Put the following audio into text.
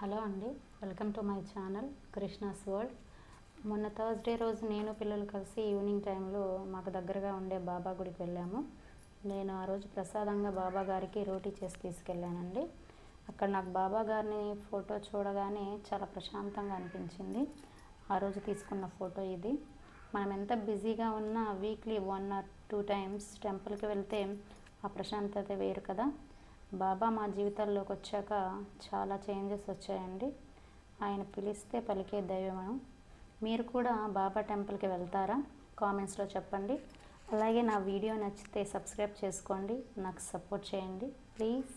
Hello అండి, welcome to my channel Krishna's world. మొన్న Thursday రోజు నేను పిల్లలు కలిసి ఈవినింగ్ టైంలో మాకు దగ్గరగా ఉండే బాబా గుడికి వెళ్ళాము. నేను ఆ రోజు ప్రసాదంగా బాబా గారికి రోటీ చేసి తీసుకెళ్ళానండి. అక్కడ నాకు బాబా గారిని ఫోటో చూడగానే చాలా ప్రశాంతంగా అనిపించింది. ఆ రోజు తీసుకున్న ఫోటో ఇది. మనం ఎంత బిజీగా ఉన్నా వీక్లీ 1 or 2 times టెంపుల్కి వెళ్తే ఆ ప్రశాంతత వేరు కదా. బాబా మా జీవితాల్లోకి వచ్చాక చాలా చేంజెస్ వచ్చాయండి. ఆయన పిలిస్తే పలికే దైవమనం. మీరు కూడా బాబా టెంపుల్కి వెళ్తారా? కామెంట్స్లో చెప్పండి. అలాగే నా వీడియో నచ్చితే సబ్స్క్రైబ్ చేసుకోండి, నాకు సపోర్ట్ చేయండి ప్లీజ్.